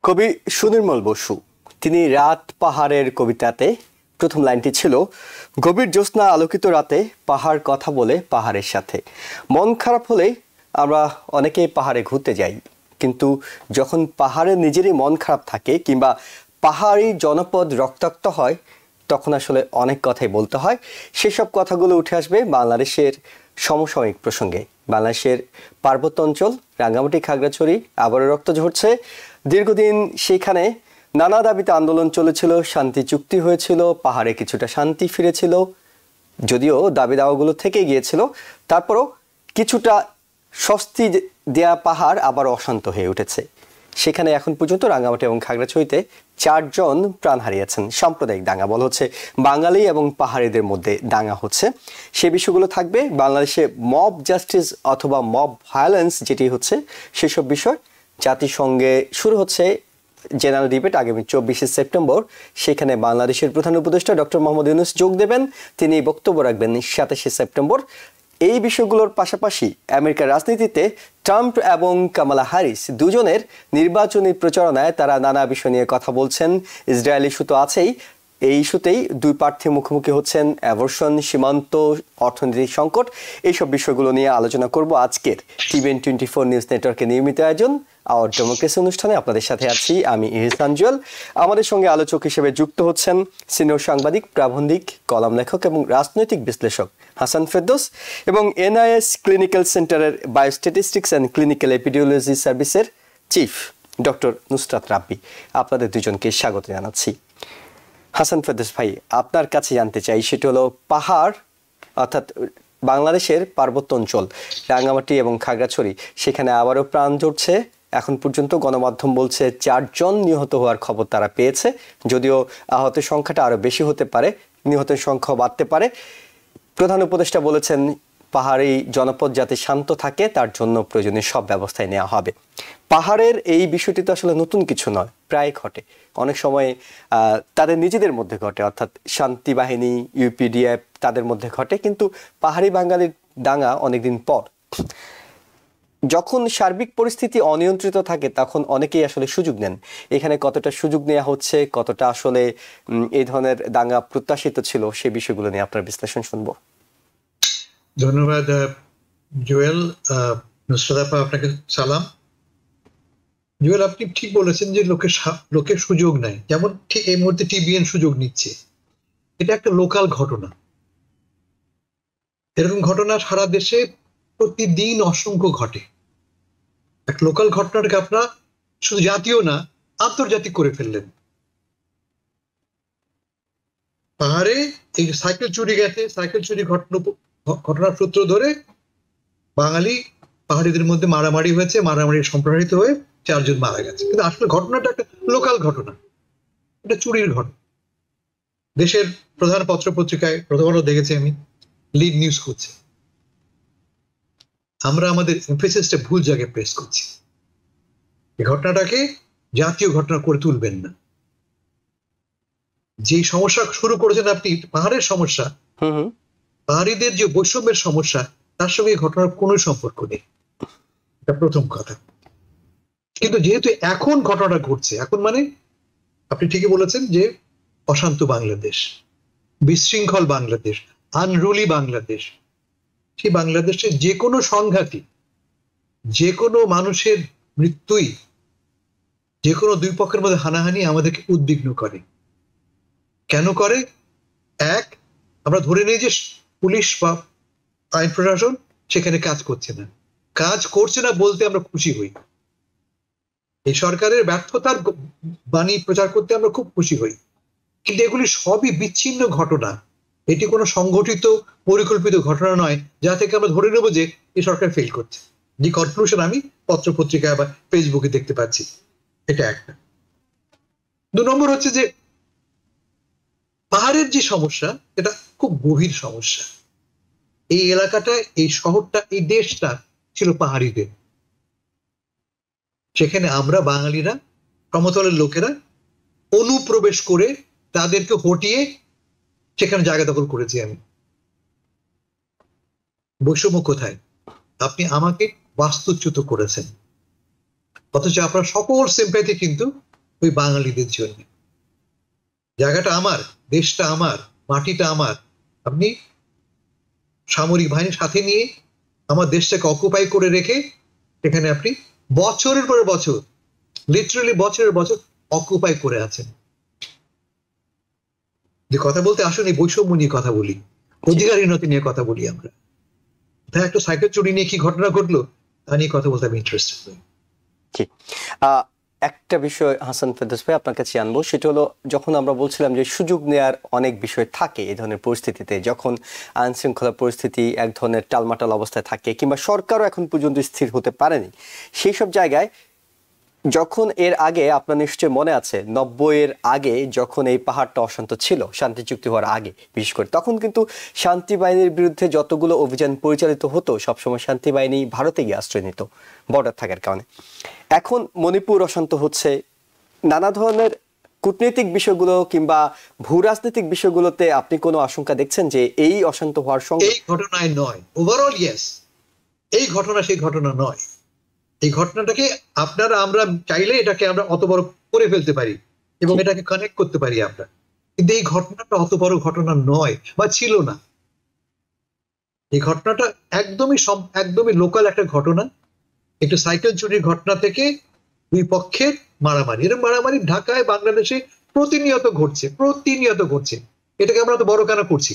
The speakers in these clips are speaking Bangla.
কবি সুনির্মল বসু তিনি রাত পাহাড়ের কবিতাতে প্রথম লাইনটি ছিল, গভীর জ্যোৎস্না আলোকিত রাতে পাহাড় কথা বলে পাহাড়ের সাথে। মন খারাপ হলে আমরা অনেকেই পাহাড়ে ঘুরতে যাই, কিন্তু যখন পাহাড়ে নিজেরই মন খারাপ থাকে কিংবা পাহাড়ি জনপদ রক্তাক্ত হয়, তখন আসলে অনেক কথাই বলতে হয়। সেসব কথাগুলো উঠে আসবে বাংলাদেশের সমসাময়িক প্রসঙ্গে। বাংলাদেশের পার্বত্য অঞ্চল রাঙ্গামাটি খাগড়াছড়ি আবারও রক্ত ঝরছে। দীর্ঘদিন সেখানে নানা দাবিতে আন্দোলন চলেছিল, শান্তি চুক্তি হয়েছিল, পাহাড়ে কিছুটা শান্তি ফিরেছিল, যদিও দাবি দাওয়াগুলো থেকে গিয়েছিল। তারপরও কিছুটা স্বস্তি দেয়া পাহাড় আবার অশান্ত হয়ে উঠেছে। সেখানে এখন পর্যন্ত রাঙ্গামাটি এবং খাগড়াছড়িতে 4 জন প্রাণ হারিয়েছেন। সাম্প্রদায়িক দাঙ্গা বলা হচ্ছে, বাঙালি এবং পাহাড়িদের মধ্যে দাঙ্গা হচ্ছে। সে বিষয়গুলো থাকবে। বাংলাদেশে মব জাস্টিস অথবা মব ভায়োলেন্স যেটি হচ্ছে, সেসব বিষয় জাতিসংঘে শুরু হচ্ছে জেনারেল ডিবেট আগামী 24শে সেপ্টেম্বর। সেখানে বাংলাদেশের প্রধান উপদেষ্টা ডক্টর মোহাম্মদ ইউনূস যোগ দেবেন। তিনি বক্তব্য রাখবেন 27শে সেপ্টেম্বর। এই বিষয়গুলোর পাশাপাশি আমেরিকার রাজনীতিতে ট্রাম্প এবং কামালা হ্যারিস দুজনের নির্বাচনী প্রচারণায় তারা নানা বিষয় নিয়ে কথা বলছেন। ইসরায়েল ইস্যু তো আছেই, এই ইস্যুতেই দুই প্রার্থী মুখোমুখি হচ্ছেন। অ্যাবর্শন, সীমান্ত, অর্থনৈতিক সংকট, এইসব বিষয়গুলো নিয়ে আলোচনা করব আজকের টিভিএন 24 নিউজ নেটওয়ার্কের নিয়মিত আয়োজন আওয়ার ডেমোক্রেসি অনুষ্ঠানে। আপনাদের সাথে আছি আমি ইহসান জুয়েল। আমাদের সঙ্গে আলোচক হিসেবে যুক্ত হচ্ছেন সিনিয়র সাংবাদিক, প্রাবন্ধিক, কলাম লেখক এবং রাজনৈতিক বিশ্লেষক হাসান ফেরদৌস এবং এনআইএস ক্লিনিক্যাল সেন্টারের বায়োস্ট্যাটিস্টিক্স অ্যান্ড ক্লিনিক্যাল এপিডিওলজি সার্ভিসের চিফ ডক্টর নুসরাত রাব্বি। আপনাদের দুজনকে স্বাগত জানাচ্ছি। হাসান ফেরদৌস ভাই, আপনার কাছে জানতে চাই, সেটা হলো পাহাড় অর্থাৎ বাংলাদেশের পার্বত্য অঞ্চল রাঙ্গামাটি এবং খাগড়াছড়ি, সেখানে আবারও প্রাণ ঝরছে। এখন পর্যন্ত গণমাধ্যম বলছে 4 জন নিহত হওয়ার খবর তারা পেয়েছে, যদিও আহতের সংখ্যাটা আরো বেশি হতে পারে, নিহতের সংখ্যা বাড়তে পারে। প্রধান উপদেষ্টা বলেছেন পাহাড়ি জনপদ যাতে শান্ত থাকে তার জন্য প্রয়োজনীয় সব ব্যবস্থাই নেওয়া হবে। পাহাড়ের এই বিষয়টি তো আসলে নতুন কিছু নয়, প্রায় ঘটে, অনেক সময় তাদের নিজেদের মধ্যে ঘটে, অর্থাৎ শান্তি বাহিনী, ইউপিডিএফ তাদের মধ্যে ঘটে, কিন্তু পাহাড়ি বাঙালির দাঙ্গা অনেকদিন পর। যখন সার্বিক পরিস্থিতি অনিয়ন্ত্রিত থাকে তখন অনেকেই আসলে সুযোগ নেন। এখানে কতটা সুযোগ নেওয়া হচ্ছে, কতটা আসলে এই ধরনের দাঙ্গা প্রত্যাশিত ছিল, সেই বিষয়গুলো নিয়ে আপনার বিশ্লেষণ শুনবো। ধন্যবাদ জুয়েল। নুসরাত আপা, আপনাকে সালাম। জুয়েল, আপনি ঠিক বলেছেন যে লোকে সুযোগ নেয়, যেমন ঠিক এই মুহূর্তে টিবিএন সুযোগ নিচ্ছে। এটা একটা লোকাল ঘটনা। এরকম ঘটনা সারা দেশে প্রতিদিন অসংখ্য ঘটে। এক লোকাল ঘটনাটাকে আপনারা শুধু জাতীয় না, আন্তর্জাতিক করে ফেললেন। পাহাড়ে এই সাইকেল চুরি গেছে, সাইকেল চুরি ঘটনার সূত্র ধরে বাঙালি পাহাড়িদের মধ্যে মারামারি হয়েছে, মারামারি সম্প্রসারিত হয়ে 4 জন মারা গেছে। কিন্তু আসলে ঘটনাটা একটা লোকাল ঘটনা, এটা চুরির ঘটনা। দেশের প্রধান পত্র পত্রিকায় প্রথমবার দেখেছি আমি, লিড নিউজ করছে। আমরা আমাদের এমফেসিসটা ভুল জায়গায় প্রেস করছি। এই ঘটনাটাকে জাতীয় ঘটনা করে তুলবেন না। যে সমস্যা শুরু করেছেন আপনি, পাহাড়ের সমস্যা, পাহাড়িদের যে বৈষম্যের সমস্যা, তার সঙ্গে এই ঘটনার কোনো সম্পর্ক নেই। এটা প্রথম কথা। কিন্তু যেহেতু এখন ঘটনাটা ঘটছে, এখন মানে আপনি ঠিকই বলেছেন যে অশান্ত বাংলাদেশ, বিশৃঙ্খল বাংলাদেশ, আনরুলি বাংলাদেশ। সেই বাংলাদেশে যে কোনো সংঘাতই, যে কোনো মানুষের মৃত্যুই, যে কোনো দুই পক্ষের মধ্যে হানাহানি আমাদেরকে উদ্বিগ্ন করে। কেন করে? এক, আমরা ধরে নিই যে পুলিশ বা আইন প্রশাসন সেখানে কাজ করছে না। কাজ করছে না বলতে আমরা খুশি হই। এই সরকারের ব্যর্থতার বাণী প্রচার করতে আমরা খুব খুশি হই। কিন্তু এগুলি সবই বিচ্ছিন্ন ঘটনা। এটি কোনো সংগঠিত পরিকল্পিত ঘটনা নয় যা থেকে আমরা ধরে নেব যে এই সরকার ফেল করছে, যে কনক্লুশন আমি পত্র পত্রিকায় বা ফেসবুকে দেখতে পাচ্ছি। এটা একটা। 2 নম্বর হচ্ছে যে পাহাড়ের যে সমস্যা, এটা খুব গভীর সমস্যা। এই এলাকাটা, এই শহরটা, এই দেশটা ছিল পাহাড়িদের। সেখানে আমরা বাঙালিরা, সমতলের লোকেরা অনুপ্রবেশ করে তাদেরকে হটিয়ে সেখানে জায়গা দখল করেছি আমি। বৈষম্য কোথায়? আপনি আমাকে বাস্তুচ্যুত করেছেন, অথচ আপনার সকল সিম্প্যাথি কিন্তু ওই বাঙালিদের জন্য। জায়গাটা আমার, দেশটা আমার, মাটিটা আমার। আপনি সামরিক বাহিনীর সাথে নিয়ে আমার দেশটাকে অকুপাই করে রেখে এখানে আপনি বছরের পর বছর, লিটারালি বছরের বছর অকুপাই করে আছেন। যে কথা বলতে আসুন, এই বৈষম্য নিয়ে কথা বলি, অধিকারহীনতা নিয়ে কথা বলি আমরা। তাই একটা সাইকেল চুরি নিয়ে কি ঘটনা ঘটলো তা নিয়ে কথা বলতে আমি ইন্টারেস্টেড নই। একটা বিষয় হাসান ফেরদৌস ভাই আপনার কাছে আনবো, সেটা হলো যখন আমরা বলছিলাম যে সুযোগ নেওয়ার অনেক বিষয় থাকে এই ধরনের পরিস্থিতিতে, যখন আইন শৃঙ্খলা পরিস্থিতি এক ধরনের টালমাটাল অবস্থায় থাকে কিংবা সরকারও এখন পর্যন্ত স্থির হতে পারেনি, সেই সব জায়গায় যখন এর আগে আপনার নিশ্চয় মনে আছে 90-এর আগে যখন এই পাহাড়টা অশান্ত ছিল শান্তি চুক্তি হওয়ার আগে বিশেষ করে, তখন কিন্তু শান্তি বাহিনীর বিরুদ্ধে যতগুলো অভিযান পরিচালিত হতো সবসময় শান্তি বাহিনী ভারতে গিয়ে আশ্রয় নিত বর্ডার থাকার কারণে। এখন মণিপুর অশান্ত হচ্ছে, নানা ধরনের কূটনৈতিক বিষয়গুলো কিংবা ভূ রাজনৈতিক বিষয়গুলোতে আপনি কোনো আশঙ্কা দেখছেন যে এই অশান্ত হওয়ার সঙ্গে? এই ঘটনায় নয়, ওভারঅল ইয়েস, এই ঘটনা সেই ঘটনা নয়। এই ঘটনাটাকে আপনারা আমরা চাইলে এটাকে আমরা অত বড় করে ফেলতে পারি এবং এটাকে কানেক্ট করতে পারি আমরা, কিন্তু এই ঘটনাটা অত বড় ঘটনা নয় বা ছিল না। এই ঘটনাটা একদমই লোকাল একটা ঘটনা, একটু সাইকেল চুরির ঘটনা থেকে দুই পক্ষের মারামারি। এরকম মারামারি ঢাকায় বাংলাদেশে প্রতিনিয়ত ঘটছে। এটাকে আমরা তো বড় কেন করছি?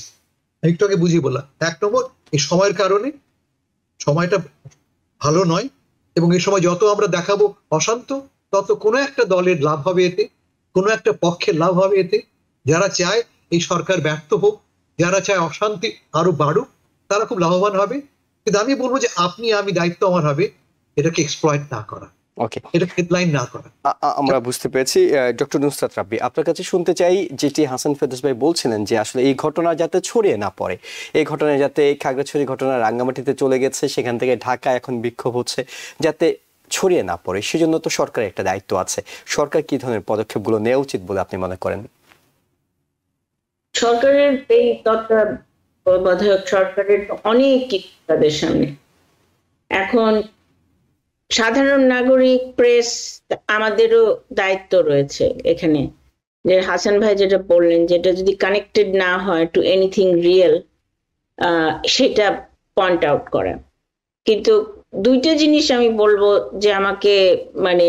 একটু আগে বুঝিয়ে বললাম, এক নম্বর এই সময়ের কারণে, সময়টা ভালো নয়, এবং এই সময় যত আমরা দেখাবো অশান্ত, তত কোনো একটা দলের লাভ হবে এতে, কোনো একটা পক্ষের লাভ হবে এতে। যারা চায় এই সরকার ব্যর্থ হোক, যারা চায় অশান্তি আরো বাড়ুক, তারা খুব লাভবান হবে। কিন্তু আমি বলবো যে আমি দায়িত্ব আমার হবে এটাকে এক্সপ্লয়েট না করা, এটা হেডলাইন না করা। আমরা বুঝতে পেরেছি। ডক্টর নুসরাত রাব্বি, আপনার কাছে শুনতে চাই যেটি হাসান ফেরদৌস ভাই বলছিলেন যে আসলে এই ঘটনা যাতে ছড়িয়ে না পড়ে, এই ঘটনা যাতে খাগড়াছড়ি ঘটনা রাঙ্গামাটিতে চলে গেছে, সেখান থেকে ঢাকা এখন বিক্ষোভ হচ্ছে, যাতে ছড়িয়ে না পড়ে সেজন্য তো সরকারের একটা দায়িত্ব আছে। সরকার কি ধরনের পদক্ষেপগুলো নেওয়া উচিত বলে আপনি মনে করেন? সরকারের এই তত্ত্বাবধায়ক সরকারের অনেক কিছু তাদের সামনে। এখন সাধারণ নাগরিক, প্রেস, আমাদেরও দায়িত্ব রয়েছে এখানে। যে হাসান ভাই যেটা বললেন, যেটা যদি কানেক্টেড না হয় টু এনিথিং রিয়েল, সেটা পয়েন্ট আউট করা। কিন্তু দুইটা জিনিস আমি বলবো যে আমাকে মানে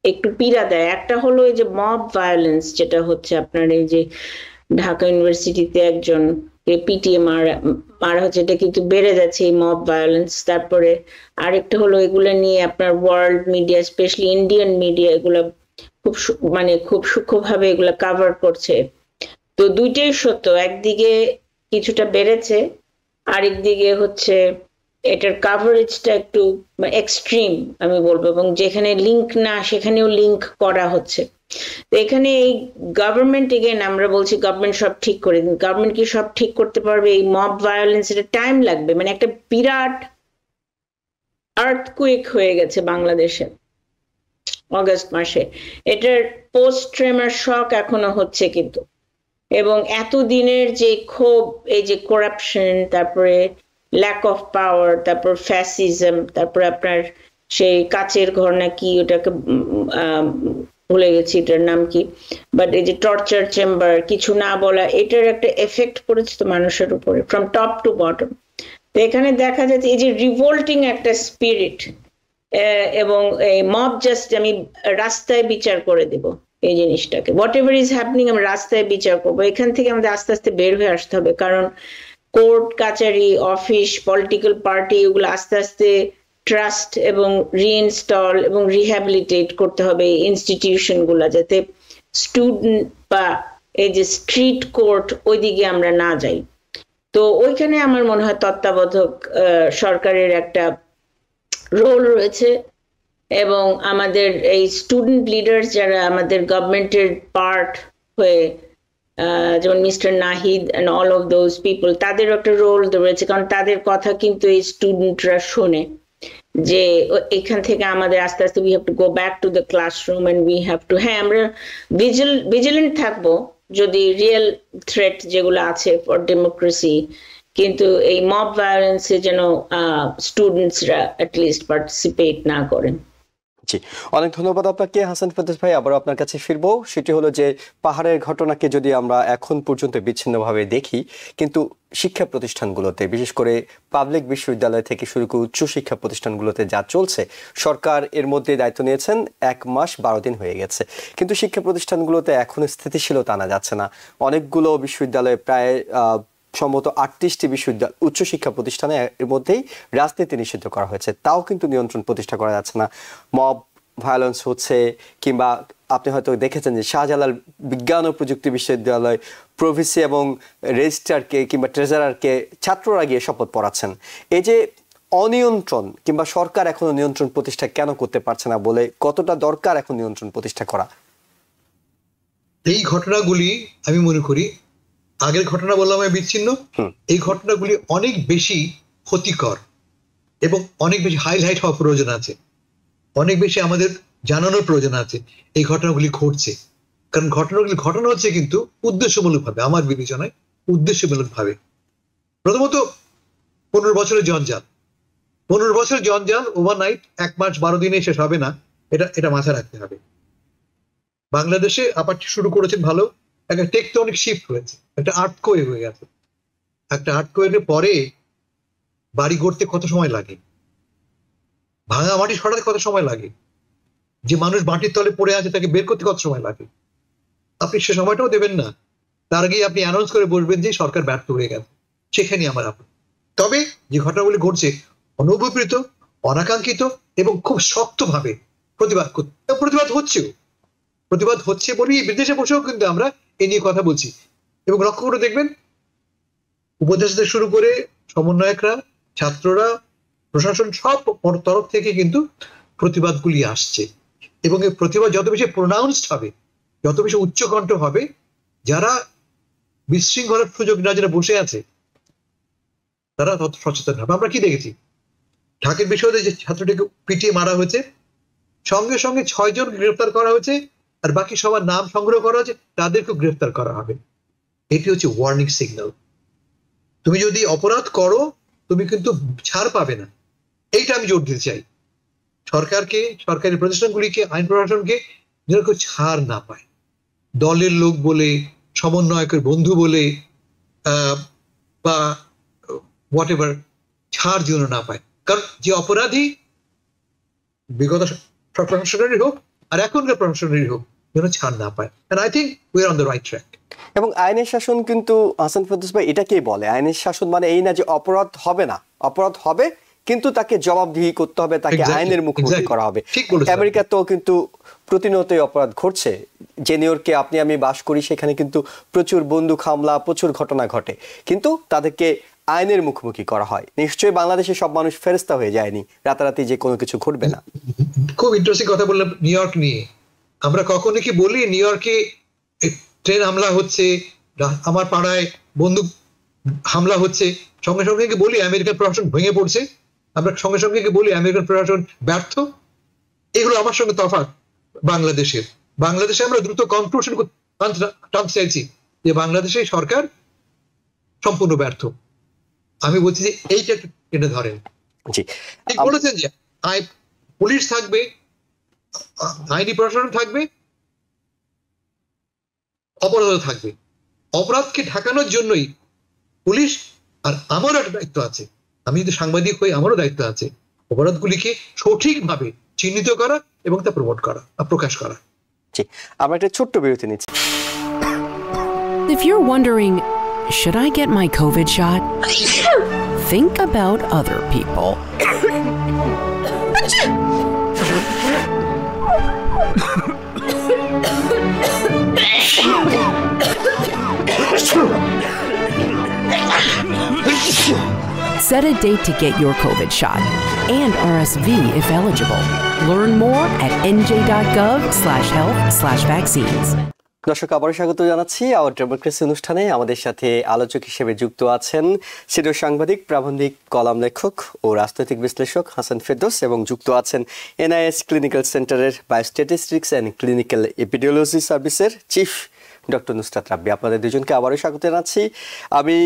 একটু পীড়া দেয়। একটা হলো এই যে মব ভায়োলেন্স, যেটা হচ্ছে আপনার এই যে ঢাকা ইউনিভার্সিটিতে একজন পিটিএ মারা হচ্ছে, এটা কিন্তু বেড়ে যাচ্ছে এই মব ভায়োলেন্স। তারপরে আরেকটা হলো এগুলো নিয়ে আপনার world media, specially Indian media, এগুলো খুব সূক্ষ্মভাবে এগুলো কাভার করছে। তো দুইটাই সত্য, একদিকে কিছুটা বেড়েছে, আরেকদিকে হচ্ছে এটার কাভারেজটা একটু এক্সট্রিম আমি বলবো, এবং যেখানে লিঙ্ক না সেখানেও লিঙ্ক করা হচ্ছে। তো এখানে এই গভর্নমেন্ট, এগেন আমরা বলছি গভর্নমেন্ট সব ঠিক করে দিন, গভর্নমেন্ট কি সব ঠিক করতে পারবে? এই মব ভায়োলেন্স, এটা টাইম লাগবে। মানে একটা বিরাট আর্থকুয়েক হয়ে গেছে বাংলাদেশে অগস্ট মাসে, এটার পোস্ট ট্রেমার শক এখনো হচ্ছে কিন্তু। এবং এতদিনের যে ক্ষোভ, এই যে করাপশন, তারপরে ল্যাক অফ পাওয়ার, তারপর ফ্যাসিজম, তারপর আপনার সেই কাচের ঘর না কি, ওটাকে ভুলে গেছি এটার নাম কি, বাট এই যে টর্চার চেম্বার, কিছু না বলা, এটার একটা এফেক্ট পড়েছে তো মানুষের উপরে ফ্রম টপ টু বটম। তো এখানে দেখা যাচ্ছে এই যে রিভোল্টিং একটা স্পিরিট, এবং এই মব জাস্ট আমি রাস্তায় বিচার করে দেব এই জিনিসটাকে, হোয়াট এভার ইজ হ্যাপনিং আমি রাস্তায় বিচার করবো। এখান থেকে আমাদের আস্তে আস্তে বের হয়ে আসতে হবে, কারণ কোর্ট কাচারি, অফিস, পলিটিক্যাল পার্টি, এগুলো আস্তে আস্তে ট্রাস্ট এবং রিইনস্টল এবং রিহ্যাবিলিটেট করতে হবে ইনস্টিটিউশন গুলা, যাতে স্টুডেন্ট বা এই যে স্ট্রিট কোর্ট ওইদিকে আমরা না যাই। তো ওইখানে আমার মনে হয় তত্ত্বাবধায়ক সরকারের একটা রোল রয়েছে, এবং আমাদের এই স্টুডেন্ট লিডার্স যারা আমাদের গভর্নমেন্টের পার্ট হয়ে, যেমন mister Nahid and all of those people, তাদের একটা রোল রয়েছে, কারণ তাদের কথা কিন্তু এই স্টুডেন্টরা শোনে। যে এখান থেকে আমাদের আস্তে আস্তে we have to go back to the classroom and we have to, হ্যাঁ আমরা ভিজিলেন্ট থাকবো যদি রিয়েল থ্রেট যেগুলো আছে ফর ডেমোক্রেসি, কিন্তু এই মব ভায়োলেন্সে যেন স্টুডেন্টসরা অ্যাটলিস্ট পার্টিসিপেট না করেন। জি, অনেক ধন্যবাদ আপনাকে হাসান ফেরদৌস ভাই। আবার আপনার কাছে ফিরবো। সেটি হলো যে পাহাড়ের ঘটনাকে যদি আমরা এখন পর্যন্ত বিচ্ছিন্নভাবে দেখি, কিন্তু শিক্ষা প্রতিষ্ঠানগুলোতে, বিশেষ করে পাবলিক বিশ্ববিদ্যালয় থেকে শুরু করে উচ্চ শিক্ষা প্রতিষ্ঠানগুলোতে যা চলছে, সরকার এর মধ্যে দায়িত্ব নিয়েছেন 1 মাস 12 দিন হয়ে গেছে, কিন্তু শিক্ষা প্রতিষ্ঠানগুলোতে এখনো স্থিতিশীলতা আনা যাচ্ছে না। অনেকগুলো বিশ্ববিদ্যালয়ে প্রায় সম্ভবত 38টি বিশ্ববিদ্যালয় উচ্চশিক্ষা প্রতিষ্ঠানে এর মধ্যেই রাজনীতি নিষিদ্ধ করা হয়েছে, তাও কিন্তু নিয়ন্ত্রণ প্রতিষ্ঠা করা যাচ্ছে না। মব ভায়োলেন্স হচ্ছে, কিংবা আপনি হয়তো দেখেছেন যে শাহজালাল বিজ্ঞান ও প্রযুক্তি বিশ্ববিদ্যালয় প্রভিসি এবং রেজিস্ট্রারকে কিংবা ট্রেজারারকে ছাত্ররা গিয়ে শপথ পড়াচ্ছেন। এই যে অনিয়ন্ত্রণ, কিংবা সরকার এখনো নিয়ন্ত্রণ প্রতিষ্ঠা কেন করতে পারছে না, বলে কতটা দরকার এখন নিয়ন্ত্রণ প্রতিষ্ঠা করা? এই ঘটনাগুলি আমি মনে করি, আগের ঘটনা বললাম আমি বিচ্ছিন্ন, এই ঘটনাগুলি অনেক বেশি ক্ষতিকর এবং অনেক বেশি হাইলাইট হওয়ার প্রয়োজন আছে, অনেক বেশি আমাদের জানানোর প্রয়োজন আছে। এই ঘটনাগুলি ঘটছে কারণ ঘটনাগুলি ঘটনা হচ্ছে কিন্তু উদ্দেশ্যমূলকভাবে, আমার বিবেচনায় উদ্দেশ্যমূলকভাবে। প্রথমত 15 বছরের জঞ্জাল, 15 বছরের জঞ্জাল ওভারনাইট 1 মাস 12 দিনে শেষ হবে না, এটা মাথায় রাখতে হবে। বাংলাদেশে আবার শুরু করেছেন ভালো, একটা টেকটনিক শিফট হয়েছে, একটা আর্থকোয়েক হয়ে গেছে। একটা আর্থকোয়েকের পরে বাড়ি গড়তে কত সময় লাগে, ভাঙা মাটি সরাতে কত সময় লাগে, যে মানুষ মাটির তলে পড়ে আছে তাকে বের করতে কত সময় লাগে, আপনি সে সময়টাও দেবেন না। তার আগে আপনি অ্যানাউন্স করে বলবেন যে সরকার ব্যর্থ হয়ে গেছে। সেখানে আমার আপনি, তবে যে ঘটনাগুলি ঘটছে অনভিপ্রেত, অনাকাঙ্ক্ষিত এবং খুব শক্তভাবে প্রতিবাদ হচ্ছে বলেই বিদেশে বসেও কিন্তু আমরা এই নিয়ে কথা বলছি। এবং লক্ষ্য করে দেখবেন, উপদেষ্টাদের শুরু করে সমন্বয়করা, ছাত্ররা, প্রশাসন সব তরফ থেকে কিন্তু প্রতিবাদগুলি আসছে। এবং এই প্রতিবাদ যত বেশি প্রোনাউন্সড হবে, যত বেশি উচ্চকণ্ঠ হবে, যারা বিশৃঙ্খলার সুযোগ না যারা বসে আছে তারা তত সচেতন হবে। আমরা কি দেখেছি, ঢাকার বিশ্ববিদ্যালয়ে যে ছাত্রটিকে পিটিয়ে মারা হয়েছে, সঙ্গে সঙ্গে 6 জন গ্রেফতার করা হয়েছে, আর বাকি সবার নাম সংগ্রহ করা হয়েছে, তাদেরকে গ্রেফতার করা হবে। এটি হচ্ছে ওয়ার্নিং সিগন্যাল। তুমি যদি অপরাধ করো তুমি কিন্তু ছাড় পাবে না, এইটা আমি জোর দিতে চাই। সরকারকে, সরকারি প্রতিষ্ঠানগুলিকে, আইন প্রশাসনকে যেন কেউ ছাড় না পায়, দলের লোক বলে, সমন্বয়কের বন্ধু বলে বা হোয়াট এভার, ছাড় যেন না পায়। কারণ যে অপরাধী বিগত প্রশাসনেরই হোক আর এখনকার প্রশাসনেরই হোক, যেন ছাড় না পায়। And I think we are on the right track. এবং আইনের শাসন কিন্তু হাসান ফেরদৌস ভাই এটাকেই বলে। আইনের শাসন মানে এই না যে অপরাধ হবে না, অপরাধ হবে কিন্তু তাকে জবাবদিহি করতে হবে, তাকে আইনের মুখোমুখি করা হবে। আমেরিকাতেও কিন্তু প্রতিনিয়তই অপরাধ ঘটছে। যে নিউ ইয়র্কে আপনি আমি বাস করি, সেখানে কিন্তু প্রচুর বন্দুক হামলা, প্রচুর ঘটনা ঘটে, কিন্তু তাদেরকে আইনের মুখোমুখি করা হয়। নিশ্চয়ই বাংলাদেশে সব মানুষ ফেরেস্তা হয়ে যায়নি, রাতারাতি যে কোনো কিছু ঘটবে না। খুব ইন্টারেস্টিং কথা বললাম নিউ ইয়র্ক নিয়ে। আমরা কখনো কি বলি নিউ ইয়র্কে ট্রেন হামলা হচ্ছে, আমার পাড়ায় বন্দুক হামলা হচ্ছে, সঙ্গে সঙ্গে কি বলি আমেরিকান প্রশাসন ভেঙে পড়ছে? আমরা সঙ্গে সঙ্গে কি বলি আমেরিকান প্রশাসন ব্যর্থ? এগুলো আমার সঙ্গে তফাৎ বাংলাদেশে আমরা দ্রুত কনক্লুশন টানতে চাইছি যে বাংলাদেশে সরকার সম্পূর্ণ ব্যর্থ। আমি বলছি যে এইটা টেনে ধরেন। ঠিক বলেছেন যে পুলিশ থাকবে, আইনি প্রশাসন থাকবে, অপরাধ থাকবে। অপরাধকে ঢাকানোর জন্যই পুলিশ, আর আমারও একটা দায়িত্ব আছে, আমি যদি সাংবাদিক হই আমারও দায়িত্ব আছে অপরাধগুলিকে সঠিকভাবে চিহ্নিত করা এবং তা প্রমোট করা, প্রকাশ করা। আমরা একটা ছোট্ট বিরতি নিচ্ছি। If you're wondering, should I get my COVID shot? Think about other people. Set a date to get your COVID shot and RSV if eligible. Learn more at nj.gov/health/vaccines. দর্শক, আবারও স্বাগত জানাচ্ছি আওয়ার ডেমোক্রেসি অনুষ্ঠানে। আমাদের সাথে আলোচক হিসেবে যুক্ত আছেন সিনিয়র সাংবাদিক, প্রাবন্ধিক, কলাম লেখক ও রাজনৈতিক বিশ্লেষক হাসান ফেরদৌস, এবং যুক্ত আছেন NIH ক্লিনিক্যাল সেন্টারের বায়োস্ট্যাটিস্টিক্স অ্যান্ড ক্লিনিক্যাল এপিডিওলজি সার্ভিসের চিফ ডক্টর নুসরাত রাব্বি। আপনাদের দুজনকে আবারও স্বাগত জানাচ্ছি। আমি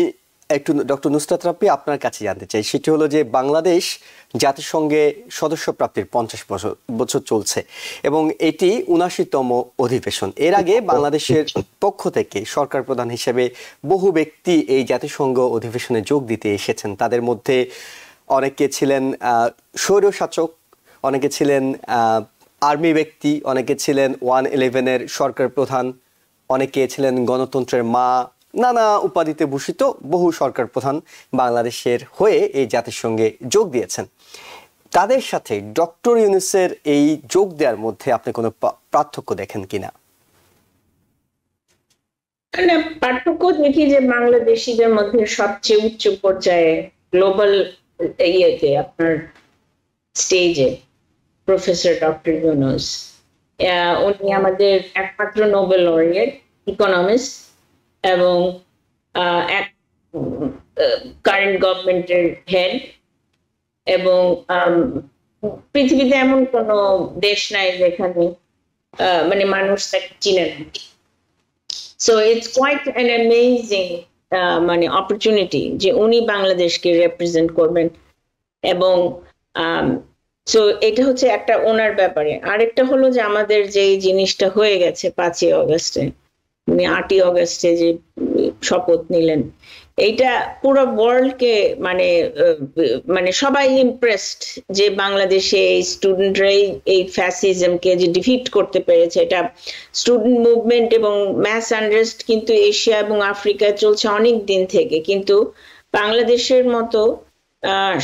একটু ডক্টর নুসরাত রাব্বি আপনার কাছে জানতে চাই, সেটি হলো যে বাংলাদেশ জাতিসংঘে সদস্য প্রাপ্তির 50 বছর চলছে এবং এটি 79তম অধিবেশন। এর আগে বাংলাদেশের পক্ষ থেকে সরকার প্রধান হিসেবে বহু ব্যক্তি এই জাতিসংঘ অধিবেশনে যোগ দিতে এসেছেন। তাদের মধ্যে অনেকে ছিলেন স্বৈরশাসক, অনেকে ছিলেন আর্মি ব্যক্তি, অনেকে ছিলেন 111-এর সরকার প্রধান, অনেকে ছিলেন গণতন্ত্রের মা, নানা উপাধিতে ভূষিত বহু সরকার প্রধান বাংলাদেশের হয়ে এই জাতিসংঘে যোগ দিয়েছেন। তাদের সাথে ডক্টর ইউনূসের এই যোগ দেওয়ার মধ্যে আপনি কোনো পার্থক্য দেখেন কিনা? পার্থক্য দেখি যে বাংলাদেশিদের মধ্যে সবচেয়ে উচ্চ পর্যায়ে গ্লোবাল ইয়েতে আপনার স্টেজে প্রফেসর ডক্টর ইউনূস, উনি আমাদের একমাত্র নোবেল লরিয়েট ইকোনমিস্ট এবং কারেন্ট গভর্নমেন্টের হেড, এবং পৃথিবীতে এমন কোনো দেশ নাই যেখানে মানে মানুষ তাকে চিনে না। So it's quite an amazing মানে অপরচুনিটি যে উনি বাংলাদেশকে রিপ্রেজেন্ট করবেন। এবং সো এটা হচ্ছে একটা ওনার ব্যাপারে। আরেকটা হলো যে আমাদের যে জিনিসটা হয়ে গেছে 5ই অগস্টে, উনি 8ই অগস্টে যে শপথ নিলেন, এইটা পুরো ওয়ার্ল্ডকে মানে মানে সবাই ইমপ্রেসড যে বাংলাদেশে এই স্টুডেন্টরাই এই ফ্যাসিজমকে যে ডিফিট করতে পেরেছে। এটা স্টুডেন্ট মুভমেন্ট এবং ম্যাস আনরেস্ট কিন্তু এশিয়া এবং আফ্রিকায় চলছে অনেক দিন থেকে, কিন্তু বাংলাদেশের মতো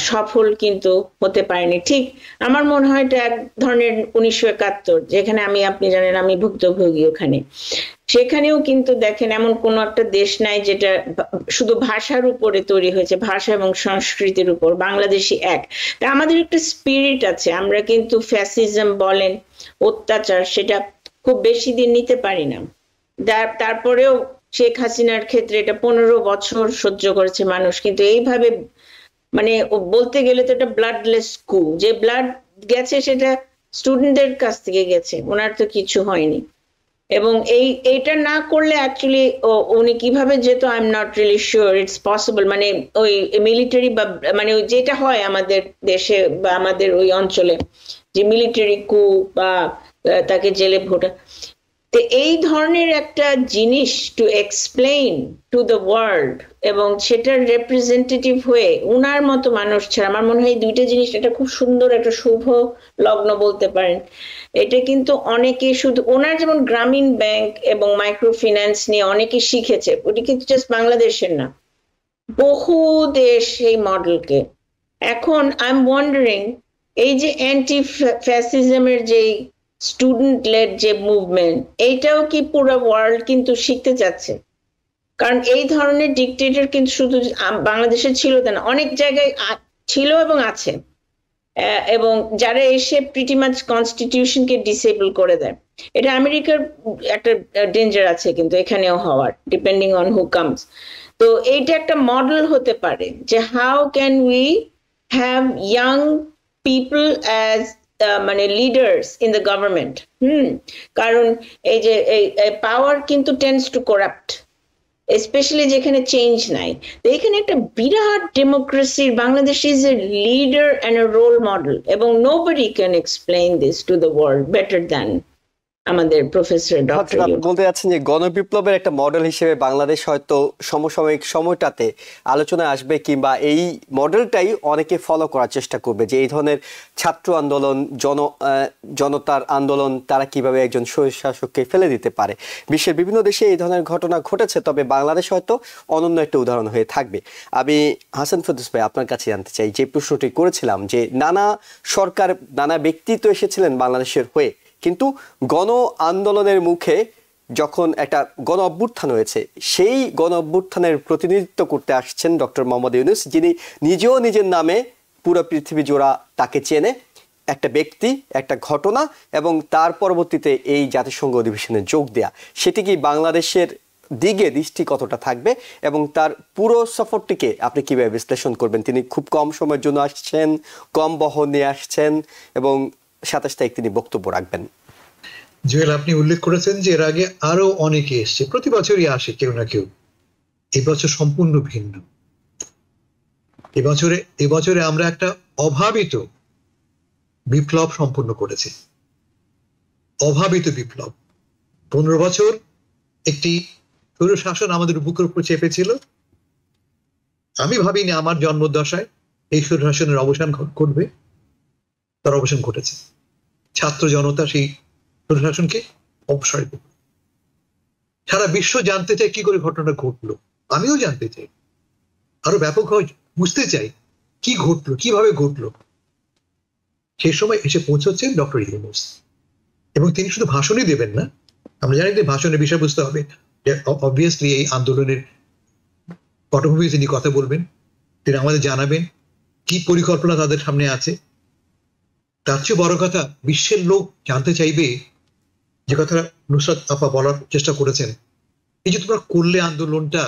সফল কিন্তু হতে পারেনি। ঠিক আমার মনে হয় এটা এক ধরনের 1971, যেখানে আপনি জানেন আমি ভুক্তভোগী ওখানে, সেখানেও কিন্তু দেখেন এমন কোন একটা দেশ নাই যেটা শুধু ভাষার উপরে তৈরি হয়েছে, ভাষা এবং সংস্কৃতির উপর। বাংলাদেশি এক, তা আমাদের একটা স্পিরিট আছে। আমরা কিন্তু ফ্যাসিজম বলেন, অত্যাচার, সেটা খুব বেশি দিন নিতে পারি না। তারপরেও শেখ হাসিনার ক্ষেত্রে এটা 15 বছর সহ্য করেছে মানুষ, কিন্তু এইভাবে মানে বলতে গেলে তো এটা ব্লাডলেস কু, যে ব্লাড গেছে সেটা স্টুডেন্টদের কাছ থেকে গেছে, ওনার তো কিছু হয়নি। এবং এইটা না করলে অ্যাকচুয়ালি উনি কিভাবে যেত I am not really sure it's possible. মানে ওই মিলিটারি বা মানে যেটা হয় আমাদের দেশে বা আমাদের ওই অঞ্চলে, যে মিলিটারি কু বা তাকে জেলে ভোটা, তো এই ধরনের একটা জিনিস to explain two the world এবং সেটার রিপ্রেজেন্টেটিভ হয়ে উনার মতো মানুষ ছাড়া, আমার মনে হয় এই দুইটা জিনিস একটা খুব সুন্দর একটা শুভ লগ্ন বলতে পারেন। এটা কিন্তু অনেকে শুধু ওনার যেমন গ্রামীণ ব্যাংক এবং মাইক্রো ফিন্যান্স নিয়ে অনেকে শিখেছে, ওটি কিন্তু জাস্ট বাংলাদেশের না, বহু দেশ এই মডেলকে। এখন আই এম ওয়ান্ডারিং এই যে অ্যান্টি ফ্যাসিজমের যে স্টুডেন্ট লেড যে মুভমেন্ট, এইটাও কি পুরো ওয়ার্ল্ড কিন্তু শিখতে যাচ্ছে? কারণ এই ধরনের ডিক্টেটর কিন্তু শুধু বাংলাদেশে ছিল তা না, অনেক জায়গায় ছিল এবং আছে, এবং যারা এসে প্রিটি মাচ কনস্টিটিউশনকে ডিসেবল করে দেয়। এটা আমেরিকার একটা ডেঞ্জার আছে কিন্তু এখানেও হওয়ার, ডিপেন্ডিং অন হু কামস। তো এইটা একটা মডেল হতে পারে যে how can we have young people as মানে লিডার্স ইন দ্য গভর্নমেন্ট। কারণ এই যে পাওয়ার কিন্তু টেন্ডস টু করাপ্ট, স্পেশালি যেখানে চেঞ্জ নাই। তো এখানে একটা বিরাট democracy, Bangladesh is a leader and a role model, এবং nobody can explain this to the world better than আমাদের প্রফেসর ডক্টর। আপনি বলতে যাচ্ছেন যে গণবিপ্লবের একটা মডেল হিসেবে বাংলাদেশ হয়তো সমসাময়িক সময়টাতে আলোচনায় আসবে, কিংবা এই মডেলটাই অনেকে ফলো করার চেষ্টা করবে, যে এই ধরনের ছাত্র আন্দোলন, জনতার আন্দোলন, তারা কিভাবে একজন স্বৈরশাসককে ফেলে দিতে পারে। বিশ্বের বিভিন্ন দেশে এই ধরনের ঘটনা ঘটেছে, তবে বাংলাদেশ হয়তো অনন্য একটা উদাহরণ হয়ে থাকবে। আমি হাসান ফেরদৌস ভাই আপনার কাছে জানতে চাই, যে প্রশ্নটি করেছিলাম যে নানা সরকার, নানা ব্যক্তিত্ব এসেছিলেন বাংলাদেশের হয়ে, কিন্তু গণ আন্দোলনের মুখে যখন একটা গণ অভ্যুত্থান হয়েছে, সেই গণ অভ্যুত্থানের প্রতিনিধিত্ব করতে আসছেন ডক্টর মোহাম্মদ ইউনূস, যিনি নিজেও নিজের নামে পুরো পৃথিবী জোড়া তাকে চেনে, একটা ব্যক্তি, একটা ঘটনা, এবং তার পরবর্তীতে এই জাতিসংঘ অধিবেশনে যোগ দেয়া, সেটি কি বাংলাদেশের দিকে দৃষ্টি কতটা থাকবে এবং তার পুরো সফরটিকে আপনি কিভাবে বিশ্লেষণ করবেন? তিনি খুব কম সময়ের জন্য আসছেন, কম বহন নিয়ে আসছেন, এবং 27 তারিখ তিনি বক্তব্য রাখবেন। জুয়েল, আপনি উল্লেখ করেছেন যে এর আগে আরো অনেকে এসছে, প্রতি বছরই আসে কেউ না কেউ। এই বছর সম্পূর্ণ ভিন্ন। এবছরে আমরা একটা অভাবিত বিপ্লব সম্পন্ন করেছি, অভাবিত বিপ্লব। 15 বছর একটি স্বৈরশাসন আমাদের বুকের উপর চেপেছিল। আমি ভাবিনি আমার জন্মদশায় এই স্বৈরশাসনের অবসান ঘটবে, তার অবসান ঘটেছে। ছাত্র জনতা সেই স্বৈরশাসনকে অপসারিত। সারা বিশ্ব জানতে চায় কি করে ঘটনাটা ঘটলো, আমিও জানতে চাই, আরো ব্যাপকভাবে বুঝতে চাই কি ঘটলো, কিভাবে ঘটলো। সেই সময় এসে পৌঁছচ্ছেন ডক্টর ইউনূস, এবং তিনি শুধু ভাষণই দেবেন না। আমরা জানি যে ভাষণের বিষয়বস্তু হবে অবভিয়াসলি এই আন্দোলনের পটভূমি তিনি কথা বলবেন, তিনি আমাদের জানাবেন কি পরিকল্পনা তাদের সামনে আছে। তার চেয়ে বড় কথা, বিশ্বের লোক জানতে চাইবে যে কথাটা নুসরাত আপা বলার চেষ্টা করেছেন, এই যে তোমরা করলে আন্দোলনটা,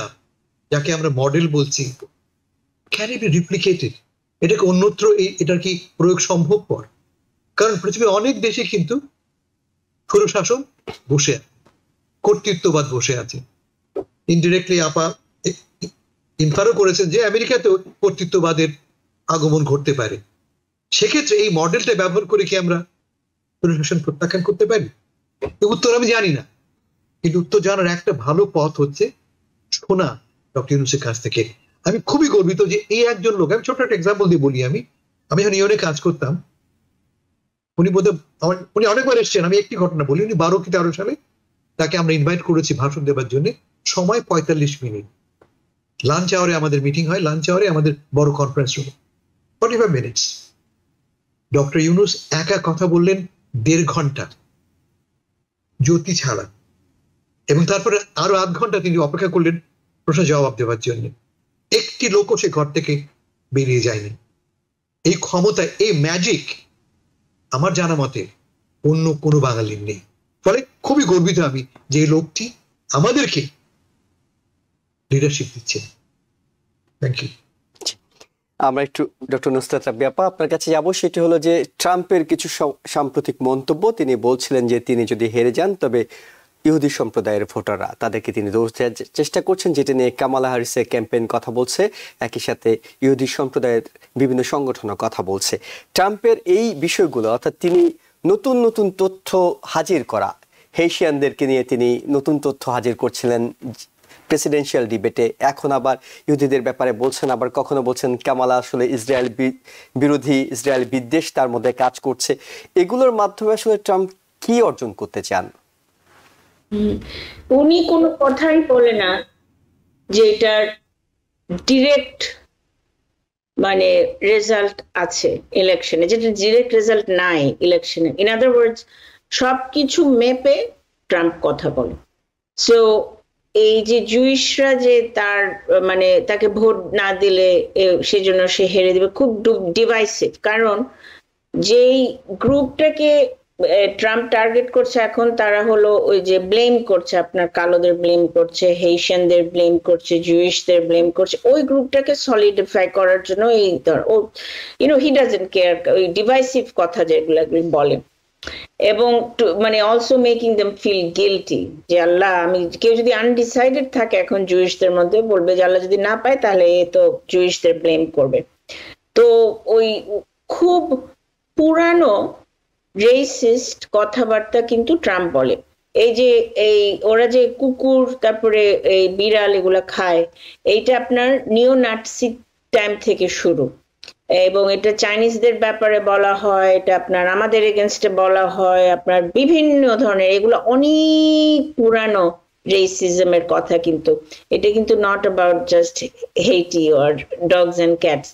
যাকে আমরা মডেল বলছি, ক্যান ইট বি রিপ্লিকেটেড? এটাকে অন্যত্র এটার কি প্রয়োগ সম্ভবপর? কারণ পৃথিবীর অনেক দেশে কিন্তু স্বৈরশাসন বসে আছে, কর্তৃত্ববাদ বসে আছে। ইনডিরেক্টলি আপা ইনফারও করেছেন যে আমেরিকাতেও কর্তৃত্ববাদের আগমন ঘটতে পারে। সেক্ষেত্রে এই মডেলটা ব্যবহার করে কি আমরা স্বৈরশাসন প্রত্যাখ্যান করতে পারি? উত্তর আমি জানি না, কিন্তু উত্তর জানার একটা ভালো পথ হচ্ছে শোনা ডক্টর ইউনূসের কাছ থেকে। আমি খুবই গর্বিত যে এই একজন লোক, আমি ছোট্ট একটা এক্সাম্পল দিয়ে বলি। আমি যখন ইউনে কাজ করতাম, উনি অনেকবার এসছেন। আমি একটি ঘটনা বলি, উনি 12 কি 13 সালে তাকে আমরা ইনভাইট করেছি ভাষণ দেবার জন্য। সময় 45 মিনিট, লাঞ্চ আওয়ারে আমাদের মিটিং হয়, লাঞ্চ আওয়ারে আমাদের বড় conference room, 45 minutes. Doctor Yunus একা কথা বললেন 1.5 ঘন্টা জ্যোতি ছাড়া, এবং তারপরে আরো 8 ঘন্টা তিনি অপেক্ষা করলেন প্রশ্ন জবাব দেওয়ার জন্য। একটি লোকও সে ঘর থেকে বেরিয়ে যায়নি। এই ক্ষমতা, এই ম্যাজিক আমার জানা মতে অন্য কোনো বাঙালির নেই। ফলে খুবই গর্বিত আমি যে এই লোকটি আমাদেরকে লিডারশিপ দিচ্ছেন। Thank you. আমরা একটু ডক্টর নুসরাত রাব্বি আপা আপনার কাছে যাবো। সেটি হলো যে ট্রাম্পের কিছু সাম্প্রতিক মন্তব্য। তিনি বলছিলেন যে তিনি যদি হেরে যান তবে ইহুদি সম্প্রদায়ের ভোটাররা, তাদেরকে তিনি দোষ দেওয়ার চেষ্টা করছেন, যেটা নিয়ে কামালা হ্যারিসের ক্যাম্পেইন কথা বলছে, একই সাথে ইহুদি সম্প্রদায়ের বিভিন্ন সংগঠনও কথা বলছে। ট্রাম্পের এই বিষয়গুলো, অর্থাৎ তিনি নতুন নতুন তথ্য হাজির করা, হেইশিয়ানদেরকে নিয়ে তিনি নতুন তথ্য হাজির করছিলেন প্রেসিডেন্সিয়াল ডিবেটে, এখন আবার ইহুদিদের ব্যাপারে বলছেন, আবার কখনো বলছেন কামালা আসলে ইসরায়েল বিরোধী, ইসরায়েল বিদ্বেষ তার মধ্যে কাজ করছে। এগুলোর মাধ্যমে আসলে ট্রাম্প কি অর্জন করতে চান? উনি কোনো কথাই বলে না যে এটার ডিরেক্ট মানে রেজাল্ট আছে ইলেকশনে, যেটা ডিরেক্ট রেজাল্ট নাই ইলেকশনে। ইন আদার ওয়ার্ডস, সবকিছু মেপে ট্রাম্প কথা বলে। সো এই যে জুইশরা যে তার মানে তাকে ভোট না দিলে সেজন্য সে হেরে দিবে, খুব ডিভাইসিভ। কারণ যেই গ্রুপটাকে ট্রাম্প টার্গেট করছে এখন, তারা হলো ওই যে ব্লেম করছে, আপনার কালোদের ব্লেম করছে, হেইশিয়ানদের ব্লেম করছে, জুইশদের ব্লেম করছে, ওই গ্রুপটাকে সলিডিফাই করার জন্য এই হি ডাজন্ট কেয়ার, ওই ডিভাইসিভ কথা যেগুলো বলে। এবং মানে also making them feel guilty, যে আল্লাহ, আমি কেউ যদি আনডিসাইডেড থাকে এখন জুইশদের মধ্যে, বলবে যে আল্লাহ যদি না পায় তাহলে এ তো জুইশদের ব্লেম করবে। তো ওই খুব পুরানো রেসিস্ট কথাবার্তা কিন্তু ট্রাম্প বলে। এই যে ওরা যে কুকুর তারপরে এই বিড়াল এগুলা খায়, এইটা আপনার নিও নাৎসি টাইম থেকে শুরু, এবং এটা চাইনিজদের ব্যাপারে বলা হয়, এটা আপনার আমাদের এগেনস্টে বলা হয়, আপনার বিভিন্ন ধরনের, এগুলো অনেক পুরানো রেসিজমের কথা। কিন্তু এটা কিন্তু not about just Haiti or dogs and cats,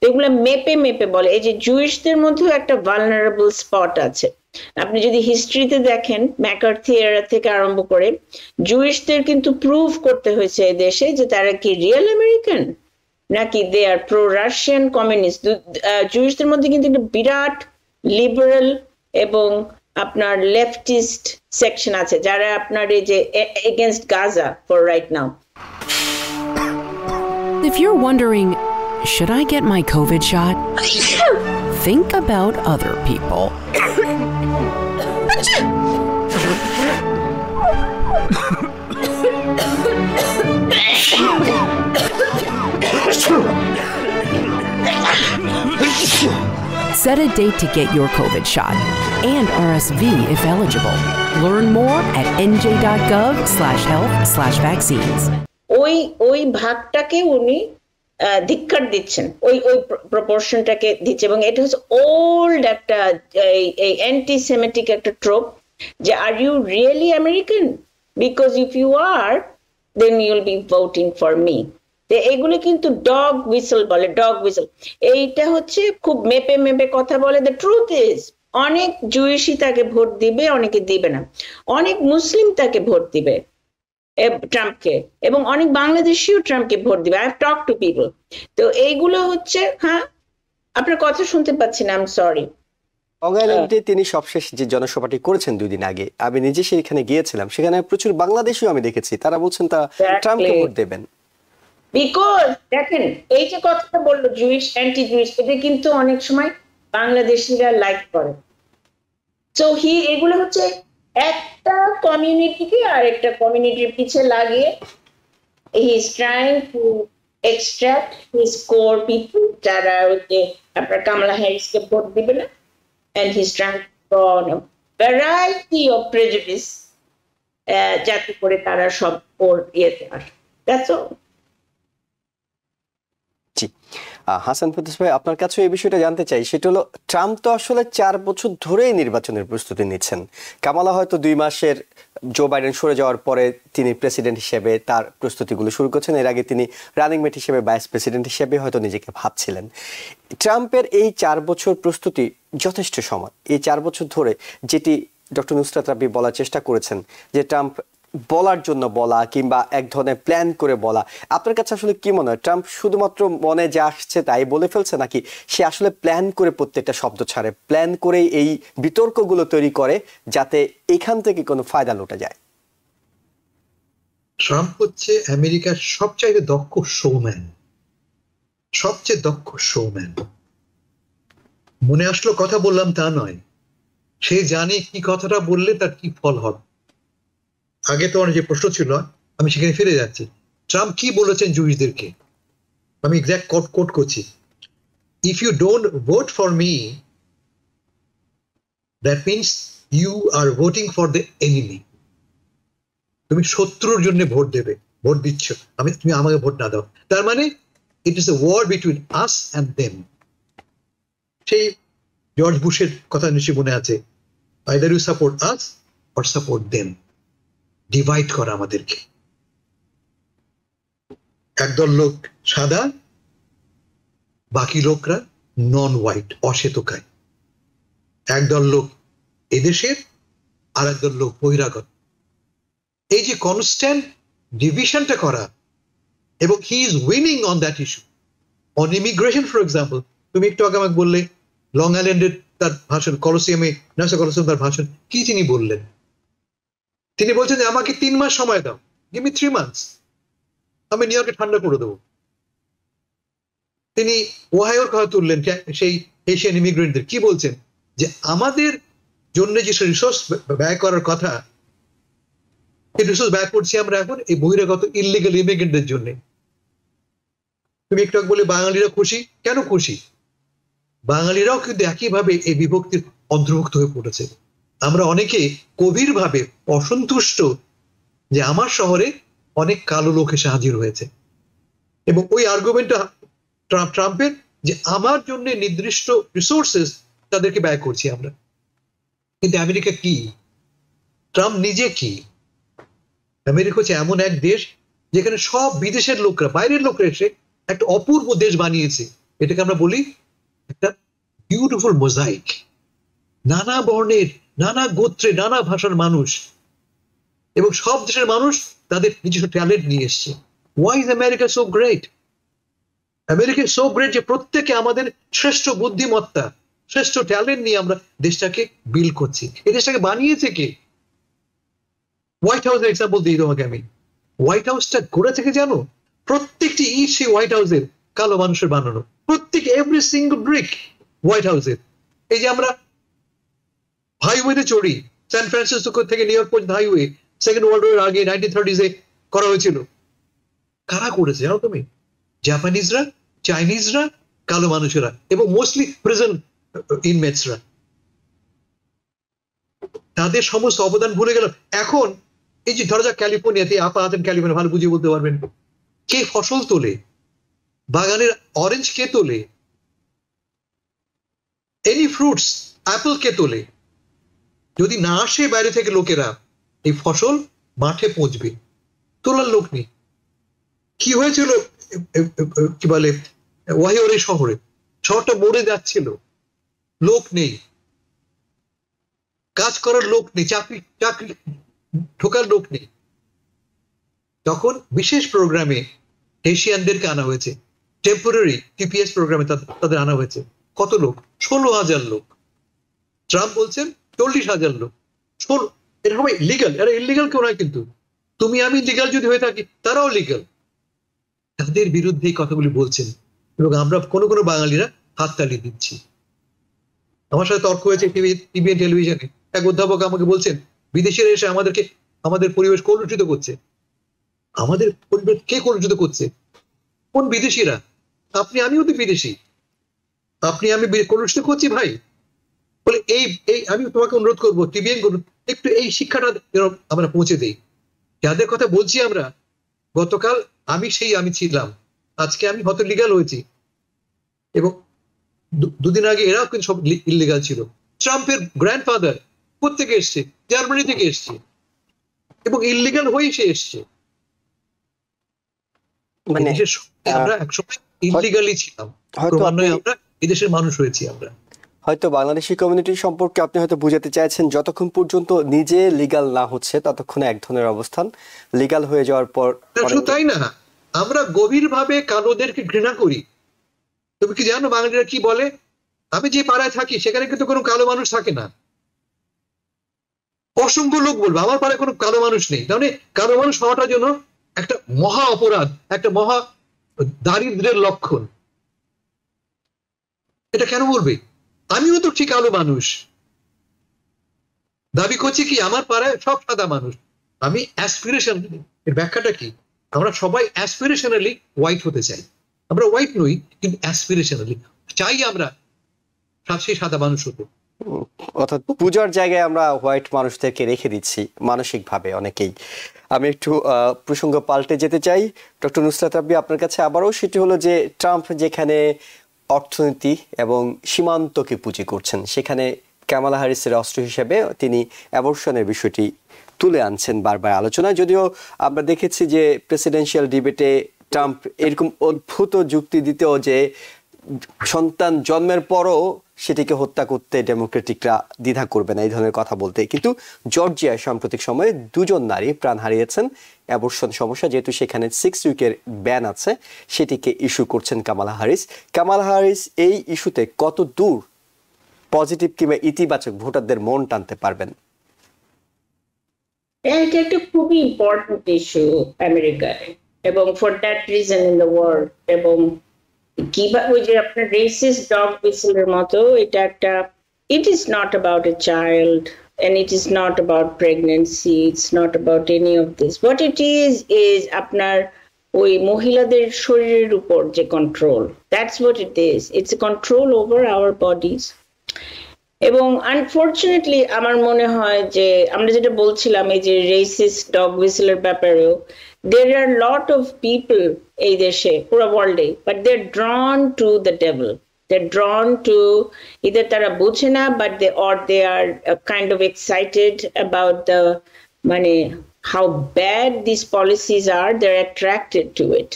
এগুলো মেপে মেপে বলে। এই যে জুইশদের মধ্যেও একটা ভালনারেবল স্পট আছে। আপনি যদি হিস্ট্রিতে দেখেন, ম্যাকার্থি এরা থেকে আরম্ভ করে জুইশদের কিন্তু প্রুভ করতে হয়েছে এই দেশে যে তারা কি রিয়েল আমেরিকান নাকি দে আর প্রো রাশিয়ান কমিউনিস্ট। জুইশদের মধ্যে কিন্তু একটা বিরাট লিবারেল এবং আপনার লেফটিস্ট সেকশন আছে, যারা আপনার এই যে against Gaza for right now. If you're wondering, should I get my COVID shot? Think about other people. Set a date to get your COVID shot and RSV if eligible. Learn more at nj.gov/health/vaccines. ওই ভাগটাকে উনি ধিক্কার দিচ্ছেন, ওই প্রপোর্শনটাকে দিচ্ছে, এবং এটা হচ্ছে ওল্ড একটা এই অ্যান্টিসেমেটিক একটা ট্রোপ, যে are you really American, because if you are then you'll be voting for me. এগুলো কিন্তু ডগ হুইসল বলে, ডগ হুইসল। এইটা হচ্ছে খুব মেপে মেপে কথা বলে। দ্য ট্রুথ ইজ অনেক জুইশই তাকে ভোট দিবে, অনেকে দিবে না, অনেক মুসলিম তাকে ভোট দিবে ট্রাম্পকে, এবং অনেক বাংলাদেশিও ট্রাম্পকে ভোট দিবে। I have talk to people. তো এইগুলো হচ্ছে, হ্যাঁ আপনার কথা শুনতে পাচ্ছি না, আই এম সরি। লং আইল্যান্ডে তিনি সবশেষ যে জনসভাটি করেছেন 2 দিন আগে, আমি নিজে সেখানে গিয়েছিলাম, সেখানে প্রচুর বাংলাদেশিও আমি দেখেছি, তারা বলছেন তারা ট্রাম্পকে ভোট দেবেন। বিকজ দেখেন এই যে কথাটা বললো জুইশ, অ্যান্টি জুইশ, এটা কিন্তু অনেক সময় বাংলাদেশিরা লাইক করে। সো এগুলো হচ্ছে একটা কমিউনিটিকে আর একটা কমিউনিটির পিছে লাগিয়ে he is trying to extract his core people, যারা হচ্ছে আপনার কামলা হ্যারিসকে ভোট দিবে না, and he's trying to draw on a variety of prejudice যাতে করে তারা সব ওর ইয়েতে আসে। That's all. জি, হাসান ফেরদৌস ভাই, আপনার কাছে এই বিষয়টা জানতে চাই, সেটা হলো ট্রাম্প তো আসলে 4 বছর ধরেই নির্বাচনের প্রস্তুতি নিচ্ছেন। কামালা হয়তো 2 মাসের জো বাইডেন সরে যাওয়ার পরে তিনি প্রেসিডেন্ট হিসেবে তার প্রস্তুতিগুলো শুরু করছেন। এর আগে তিনি রানিং মেট হিসেবে ভাইস প্রেসিডেন্ট হিসেবে হয়তো নিজেকে ভাবছিলেন। ট্রাম্পের এই 4 বছর প্রস্তুতি যথেষ্ট সময়। এই 4 বছর ধরে যেটি ডক্টর নুসরাত রাব্বি বলার চেষ্টা করেছেন, যে ট্রাম্প বলার জন্য বলা কিংবা এক ধরনের প্ল্যান করে বলা, আপনার কাছে আসলে কি মনে হয়, ট্রাম্প শুধুমাত্র মনে যা আসছে তাই বলে ফেলছে, নাকি সে আসলে প্ল্যান করে প্রত্যেকটা শব্দ ছাড়ে, প্ল্যান করে এই বিতর্কগুলো তৈরি করে যাতে এখান থেকে কোনো ফায়দা লুটে যায়? ট্রাম্প হচ্ছে আমেরিকার সবচাইতে দক্ষ শোম্যান, সবচেয়ে দক্ষ শোম্যান। মনে আসলো কথা বললাম তা নয়, সে জানে কি কথাটা বললে তার কি ফল হবে। আগে তো অনেক যে প্রশ্ন ছিল, আমি সেখানে ফিরে যাচ্ছি। ট্রাম্প কি বলেছেন জুইশদেরকে, আমি এক্সাক্ট কোট করছি, if you don't vote for me that means you are voting for the enemy. তুমি শত্রুর জন্য ভোট দেবে, ভোট দিচ্ছ, তুমি আমাকে ভোট না দাও, তার মানে it is a war between us and them. সেই জর্জ বুশের কথা নিশ্চয়ই মনে আছে, either you support us or support them. Divide করা আমাদেরকে, একদল লোক সাদা, বাকি লোকরা নন হোয়াইট, অশ্বেতকায়। একদল লোক এদেশের, আর একদল লোক বহিরাগত। এই যে কনস্ট্যান্ট ডিভিশনটা করা, এবং he is winning on that issue. On immigration for example, তুমি একটু আগে আমাকে বললে লং আইল্যান্ডের তার ভাষণ, কলোসিয়ামে নাসা কলোসিয়াম তার ভাষণ কি তিনি বললেন? তিনি বলছেন যে আমাকে 3 মাস সময় দাও, গিভ মি 3 মান্থস, আমি নিউ ইয়র্কে ঠান্ডা করে দেবো। তিনি ওহাইওর কথা তুললেন, সেই এশিয়ান ইমিগ্রেন্টদের, কি বলছেন যে আমাদের জন্য যে রিসোর্স ব্যয় করার কথা, এই রিসোর্স ব্যয় করছি আমরা এখন এই বহিরাগত ইললিগাল ইমিগ্রেন্টদের জন্য। তুমি একটু বলে বাঙালিরা খুশি, কেন খুশি? বাঙালিরাও কিন্তু একইভাবে এই বিভক্তির অন্তর্ভুক্ত হয়ে পড়েছে। আমরা অনেকে গভীরভাবে অসন্তুষ্ট যে আমার শহরে অনেক কালো লোক এসে হাজির হয়েছে, এবং ওই আর্গুমেন্টটা ট্রাম্পের যে আমার জন্য নির্দিষ্ট রিসোর্সেস তাদেরকে ব্যয় করছি আমরা। কিন্তু আমেরিকা কি? ট্রাম্প নিজে কি? আমেরিকা হচ্ছে এমন এক দেশ যেখানে সব বিদেশের লোকরা, বাইরের লোকরা এসে একটা অপূর্ব দেশ বানিয়েছে। এটাকে আমরা বলি একটা বিউটিফুল মোজাইক, নানা বর্ণের, নানা গোত্রে, নানা ভাষার মানুষ, এবং সব দেশের মানুষ তাদের নিজস্ব ট্যালেন্ট নিয়ে এসছে। Why is America so great? America so great যে প্রত্যেকে আমাদের শ্রেষ্ঠ বুদ্ধিমত্তা, শ্রেষ্ঠ ট্যালেন্ট নিয়ে আমরা দেশটাকে বিল্ড করছি। এই দেশটাকে বানিয়েছে কে? হোয়াইট হাউসের এক্সাম্পল দিই তোমাকে আমি। হোয়াইট হাউসটা গোড়া থেকে জানো, প্রত্যেকটি ইট সেই হোয়াইট হাউসের কালো মানুষের বানানো, প্রত্যেক এভরি সিঙ্গল ব্রিক হোয়াইট হাউসের। এই যে আমরা হাইওয়েতে চড়ি, সান ফ্রান্সিসকো থেকে নিউ ইয়র্ক পর্যন্ত হাইওয়ে সেকেন্ড ওয়ার্ল্ড ওয়ার আগে 1930s করা হয়েছিল। কারা করেছে জানো তুমি? জাপানিজরা, চাইনিজরা, কালো মানুষেরা এবং মোস্টলি প্রিজন ইনমেটসরা, তাদের সমস্ত অবদান ভুলে গেল। এখন এই যে ধরা যাক ক্যালিফোর্নিয়াতে, আপা আছেন ক্যালিফোর্নিয়া, ভালো বুঝিয়ে বলতে পারবেন, কে ফসল তোলে, বাগানের অরেঞ্জ কে তোলে, এনি ফ্রুটস অ্যাপল কে তোলে? যদি না আসে বাইরে থেকে লোকেরা, এই ফসল মাঠে পৌঁছবে, তোলার লোক নেই। কি হয়েছিল কি বলে ওয়াহিওরে শহরে, শহরটা মরে যাচ্ছিল, লোক নেই, কাজ করার লোক নেই, চাকরি ঢোকার লোক নেই। তখন বিশেষ প্রোগ্রামে এশিয়ানদেরকে আনা হয়েছে, টেম্পোরারি টিপিএস প্রোগ্রামে তাদের আনা হয়েছে। কত লোক? 16,000 লোক। ট্রাম্প বলছেন 40,000 লোক। এটা সবাই লিগাল, এরা ইলিগাল কেউ নয়, কিন্তু তুমি আমি লিগাল যদি হয়ে থাকি, তারাও লিগাল। তাদের বিরুদ্ধে এই কথাগুলি বলছেন এবং আমরা কোনো কোনো বাঙালিরা হাততালি দিচ্ছি। আমার সাথে তর্ক হয়েছে টিভি টেলিভিশনে, এক অধ্যাপক আমাকে বলছেন বিদেশিরা এসে আমাদের পরিবেশ কলুষিত করছে। আমাদের পরিবেশ কে কলুষিত করছে? কোন বিদেশিরা? আপনি আমিও তো বিদেশি, আপনি আমি কলুষিত করছি ভাই? বলে এই আমি তোমাকে অনুরোধ করবো, টিভিএন করুন, একটু এই শিক্ষাটা যেন আমরা পৌঁছে দিই। যাদের কথা বলছি আমরা, গতকাল আমি ছিলাম, আজকে আমি হয়তো লিগাল হয়েছি, এবং দুদিন আগে এরাও কিন্তু সব ইলিগাল ছিল। ট্রাম্পের গ্র্যান্ডফাদার কোথেকে এসছে? জার্মানি থেকে এসছে, এবং ইলিগাল হয়েই সে এসছে। মানে আমরা একসময় ইলিগালি ছিলাম, ক্রমান্বয়ে আমরা এদেশের মানুষ হয়েছি। আমরা হয়তো বাংলাদেশি কমিউনিটি সম্পর্কে আপনি হয়তো বুঝাতে চাইছেন, যতক্ষণ পর্যন্ত নিজে লিগাল না হচ্ছে ততক্ষণে এক ধরনের অবস্থান, লিগাল হয়ে যাওয়ার পর। শুধু তাই না, আমরা গভীরভাবে কালোদেরকে ঘৃণা করি। তুমি কি জানো বাঙালিরা কি বলে? আমি যে পাড়ায় থাকি সেখানে কিন্তু কোনো কালো মানুষ থাকে না। অসংখ্য লোক বলবো আমার পাড়ায় কোনো কালো মানুষ নেই। তাহলে কালো মানুষ হওয়াটার জন্য একটা মহা অপরাধ, একটা মহা দারিদ্র্যের লক্ষণ। এটা কেন বলবে? আমিও তো ঠিক কালো মানুষ, দাবি করছি কি আমার পাড়ায় সব সাদা মানুষ। আমি অ্যাসপিরেশন, এর ব্যাখ্যাটা কি? আমরা সবাই অ্যাসপিরেশনালি হোয়াইট হতে চাই। আমরা হোয়াইট নই, কিন্তু অ্যাসপিরেশনালি চাই আমরা সেই সাদা মানুষ হতে। অর্থাৎ পূজার জায়গায় আমরা হোয়াইট মানুষদেরকে রেখে দিচ্ছি মানসিকভাবে অনেকেই। আমি একটু প্রসঙ্গ পাল্টে যেতে চাই ডক্টর নুসরাত রাব্বি আপনার কাছে আবারও। সেটি হলো যে ট্রাম্প যেখানে অর্থনীতি এবং সীমান্তকে পুঁজি করছেন, সেখানে কামালা হ্যারিসের অস্ত্র হিসেবে তিনি অ্যাবর্শনের বিষয়টি তুলে আনছেন বারবার আলোচনায়। যদিও আমরা দেখেছি যে প্রেসিডেন্সিয়াল ডিবেটে ট্রাম্প এরকম অদ্ভুত যুক্তি দিতেও যে সন্তান জন্মের পরও সেটিকে হত্যা করতে ডেমোক্রেটিকরা দ্বিধা করবে না, এই ধরনের কথা বলতে। কিন্তু জর্জিয়ায় সাম্প্রতিক সময়ে 2 নারী প্রাণ হারিয়েছেন অ্যাবর্শন সমস্যা, যেহেতু সেখানে 6 উইকের ব্যান আছে, সেটিকে ইস্যু করছেন কামালা হ্যারিস। কামালা হ্যারিস এই ইস্যুতে কত দূর পজিটিভ কিংবা ইতিবাচক ভোটারদের মন টানতে পারবেন? এটা একটা খুবই ইম্পর্টেন্ট ইস্যু আমেরিকায়, এবং for that reason in the world. এবং কিভাবে ওই যে আপনার রেসিস্ট ডগ হুইসেলের মতো, এটা একটা, it is not about a child and it is not about pregnancy, it's not about any of this. What it is আপনার ওই মহিলাদের শরীরের উপর যে control, that's what it is. It's a control over our bodies. এবং আনফর্চুনেটলি আমার মনে হয় যে আমরা যেটা বলছিলাম এই যে রেসিস্ট ডগ হুইসেলের ব্যাপারেও, there are a lot of people এই দেশে, পুরো ওয়ার্ল্ডে, but they're drawn to the devil. They're drawn to either তারা বুঝে না, but they are kind of excited about the মানে how bad these policies are. They're attracted to it.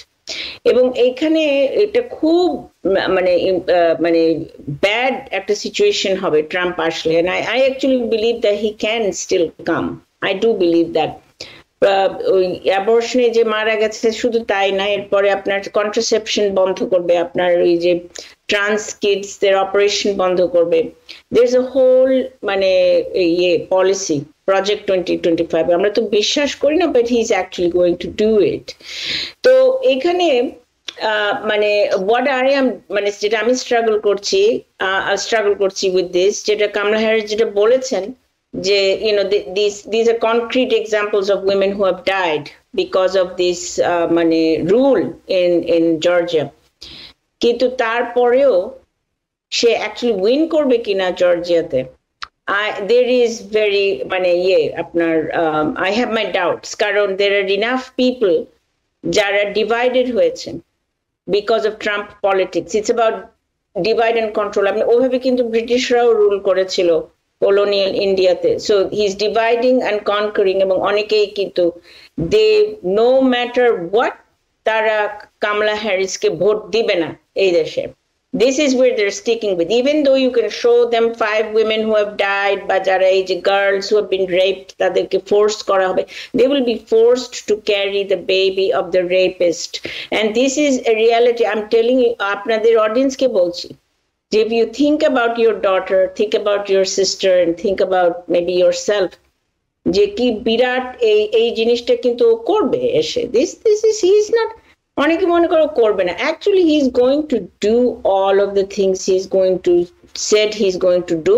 এবং এইখানে এটা খুব মানে ব্যাড একটা সিচুয়েশন হবে ট্রাম্প আসলে। and I actually believe that he can still come. I do believe that. ওই অ্যাবর্শনে যে মারা গেছে শুধু তাই না, এরপরে আপনার কন্ট্রাসেপশন বন্ধ করবে, আপনার ওই যে ট্রান্স কিডসদের অপারেশন বন্ধ করবে। there's a whole মানে পলিসি, Project 2025, আমরা তো বিশ্বাস করি না, but he is actually going to do it. তো এখানে মানে what I am মানে যেটা আমি স্ট্রাগল করছি with this, যেটা কামলা হ্যারিস যেটা বলেছেন যে these are concrete examples of women who have died because of this মানে rule in Georgia. কিন্তু তারপরেও সে অ্যাকচুয়ালি উইন করবে কিনা জর্জিয়াতে, there is very মানে আপনার I have my doubts, কারণ there are enough people যারা ডিভাইডেড হয়েছেন because of Trump politics. It's about divide and control. আপনি ওইভাবে কিন্তু ব্রিটিশরাও রুল করেছিল কলোনিয়াল ইন্ডিয়াতে। So he is dividing and conquering, এবং অনেকেই কিন্তু দে নো ম্যাটার হোয়াট তারা কামলা হ্যারিসকে ভোট দিবে না এই দেশে। This is where they're sticking with, even though you can show them 5 women who have died, বা যারা এই যে girls who have been raped তাদেরকে forced করা হবে, they will be forced to carry the baby of the rapist, and this is a reality. I'm telling you, আপনাদের অডিয়েন্সকে বলছি, if you think about your daughter, think about your sister, and think about maybe yourself, যে কি বিরাট এই জিনিসটা কিন্তু করবে এসে। this is, he is not, অনেকে মনে করো করবে না, actually he is going to do all of the things he is going to said he is going to do.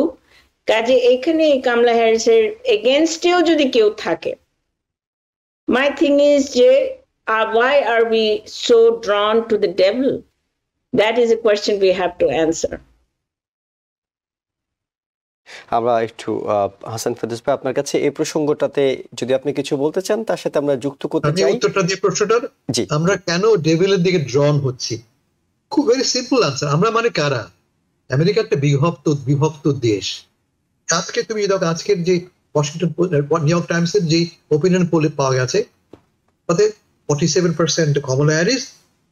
কাজে এখানে কামলা হ্যারিসের এগেনস্টেও যদি কেউ থাকে, মাই থিং ইজ যে why are we so drawn to the devil? That is a question we have to answer. আমরা একটু হাসান ফেরদৌস ভাই আপনার কাছে এই প্রসঙ্গটাতে যদি আপনি কিছু বলতে চান তার সাথে আমরা যুক্ত করতে চাই। উত্তরটা দিয়ে প্রশ্নটার, আমরা কেন ডেভিলের দিকে ড্রন হচ্ছি, খুব ভেরি সিম্পল আনসার। আমরা মানে কারা? আমেরিকা একটা বিভক্ত দেশ। আজকে তুমি দেখো, আজকের যে ওয়াশিংটন নিউ ইয়র্ক টাইমস এর যে ওপিনিয়ন পোলে পাওয়া গেছে, তাতে 47% Kamala Harris,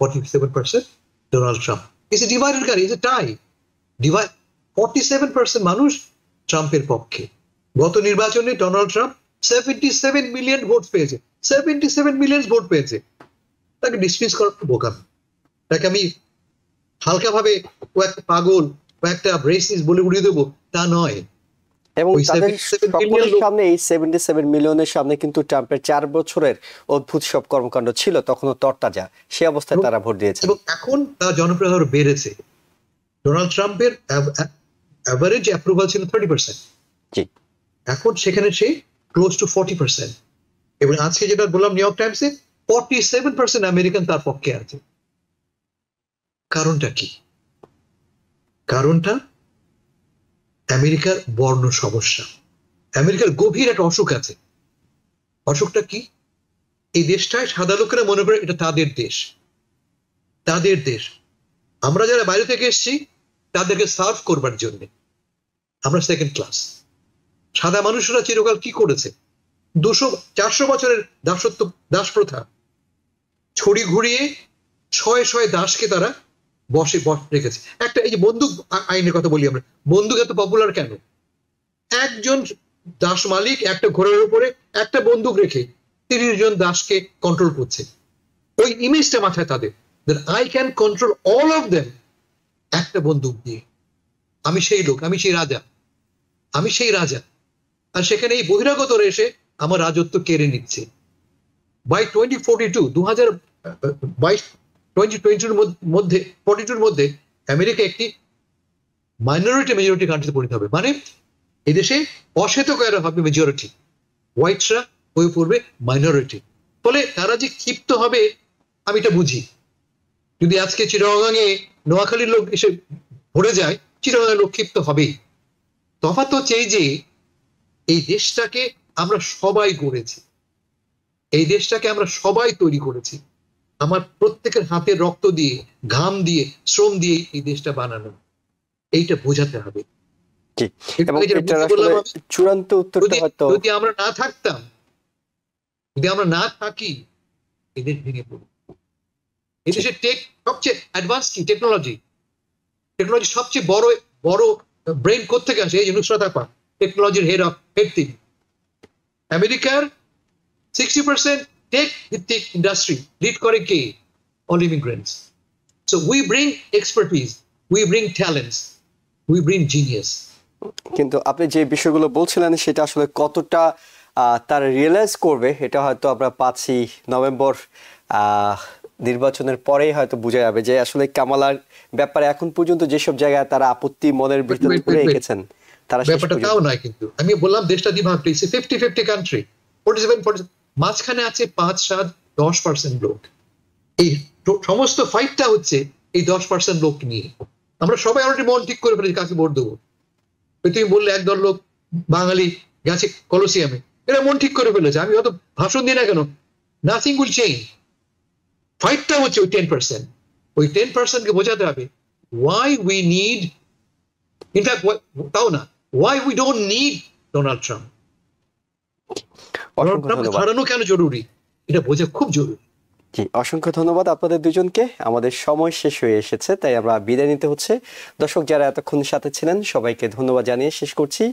47% Donald Trump. It's a divided গাড়ি, ইটস এ টাই। 47% মানুষ ট্রাম্পের পক্ষে। গত নির্বাচনে ডোনাল্ড ট্রাম্প 77 মিলিয়ন ভোট পেয়েছে, 77 মিলিয়ন ভোট পেয়েছে। তাকে ডিসমিস করা বোকামি। তাকে আমি হালকাভাবে ও একটা পাগল, ও একটা রেসিস্ট বলে উড়িয়ে দেবো, তা নয়। এবং তাদের সকলের সামনে এই 77 মিলিয়নের সামনে কিন্তু ট্রাম্পের 4 বছরের অদ্ভুত সব কর্মকাণ্ড ছিল, তখনও তরতাজা, সে অবস্থায় তারা ভোট দিয়েছে। এবং এখন তার জনপ্রিয়তা আরো বেড়েছে। ডোনাল্ড ট্রাম্পের অ্যাভারেজ অ্যাপ্রুভাল ছিল 30%, এখন সেখানে সে ক্লোজ টু 40%। এবং আজকে যেটা বললাম নিউ ইয়র্ক টাইমসে, 47% আমেরিকান তার পক্ষে আছে। কারণটা কি? কারণটা আমেরিকার বর্ণ সমস্যা। আমেরিকার গভীর একটা অসুখ আছে। অসুখটা কি? এই দেশটায় সাদা লোকেরা মনে করে এটা তাদের দেশ, তাদের দেশ। আমরা যারা বাইরে থেকে এসেছি তাদেরকে সার্ভ করবার জন্য আমরা সেকেন্ড ক্লাস। সাদা মানুষরা চিরকাল কি করেছে? 200-400 বছরের দাসত্ব, দাস প্রথা ছড়ি ঘুরিয়ে শয়ে দাসকে তারা বসে রেখেছে। একটা এই যে বন্দুক আইনের কথা বলি আমরা, বন্দুক এত পপুলার কেন? একজন দাস মালিক একটা ঘোড়ার উপরে একটা বন্দুক রেখে 30 জন দাসকে কন্ট্রোল করছে। ওই ইমেজটা মাথায় তাদের, I can control all of them একটা বন্দুক দিয়ে। আমি সেই লোক, আমি সেই রাজা, আমি সেই রাজা। আর সেখানে এই বহিরাগতরা এসে আমার রাজত্ব কেড়ে নিচ্ছে। বাই 2022 মধ্যে আমেরিকা একটি মেজরিটি কান্ট্রিতে পরিণত হবে। মানে এদেশে অশ্বেতকায়রা হবে মেজরিটি, হোয়াইটসরা হয়ে পড়বে মাইনরিটি। ফলে তারা যে ক্ষিপ্ত হবে আমি এটা বুঝি। যদি আজকে চিটাগাঙে নোয়াখালীর লোক এসে ভরে যায়, চিটাগাঙের লোক ক্ষিপ্ত হবেই। তফাৎ হচ্ছে এই যে এই দেশটাকে আমরা সবাই গড়েছি, এই দেশটাকে আমরা সবাই তৈরি করেছি। আমার প্রত্যেকের হাতের রক্ত দিয়ে, ঘাম দিয়ে, শ্রম দিয়ে এই দেশটা বানানো, এইটা বোঝাতে হবে। চূড়ান্ত উত্তরটা হয়তো, যদি আমরা না থাকতাম, যদি আমরা না থাকি, এদের ভেঙে পড়ব। এদেশে সবচেয়ে অ্যাডভান্স কি? টেকনোলজি সবচেয়ে বড় ব্রেন কোত্থেকে আসে? এই যে নুসরাত আপা, টেকনোলজির হেড তিনি। আমেরিকার 60% টেক ভিত্তিক ইন্ডাস্ট্রি লিড করে কে? All immigrants. So we bring expertise, we bring talents, we bring genius. কিন্তু আপনি যে বিষয়গুলো বলছিলেন সেটা আসলে কতটা তারা রিয়েলাইজ করবে এটা হয়তো আমরা 5ই নভেম্বর নির্বাচনের পরেই হয়তো বোঝা যাবে যে আসলে কামালার ব্যাপারে এখন পর্যন্ত যেসব জায়গায় তারা আপত্তি মনের ভিতরে করে রেখেছেন তারা ব্যাপারটা তাও নয়। কিন্তু আমি বললাম দেশটা দ্বিভাগ, 50-50 কান্ট্রি, 47 মাঝখানে আছে 5-7-10% লোক। এই সমস্ত ফাইটটা হচ্ছে এই 10% লোক নিয়ে। আমরা সবাই অলরেডি মন ঠিক করে ফেলেছি কাকে ভোট দেবো। তুমি বললে একদল লোক বাঙালি গেছে কলোসিয়ামে, এরা মন ঠিক করে ফেলেছে, আমি হয়তো ভাষণ দিই না কেন, নাথিং উইল চেঞ্জ। ফাইটটা হচ্ছে ওই 10%। ওই 10%কে বোঝাতে হবে why we need, in fact তাও না, why we don't need Donald Trump. হারানো কেন জরুরি এটা বোঝা খুব জরুরি। জি, অসংখ্য ধন্যবাদ আপনাদের দুজনকে। আমাদের সময় শেষ হয়ে এসেছে, তাই আমরা বিদায় নিতে হচ্ছে। দর্শক যারা এতক্ষণ সাথে ছিলেন সবাইকে ধন্যবাদ জানিয়ে শেষ করছি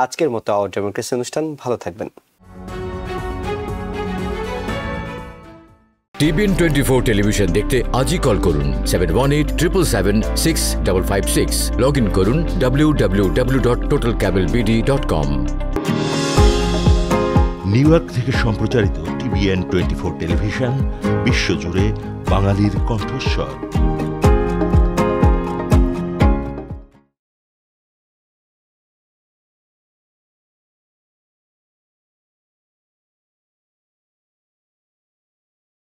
আজকের মতো আওয়ার ডেমোক্রেসি অনুষ্ঠান। ভালো থাকবেন। টিবিএন 24 টেলিভিশন দেখতে আজই কল করুন 7187776556। লগ ইন করুন www.totalcablebd.com। নিউ ইয়র্ক থেকে সম্প্রচারিত টিবিএন 24 টেলিভিশন বিশ্বজুড়ে বাঙালির কণ্ঠস্বর।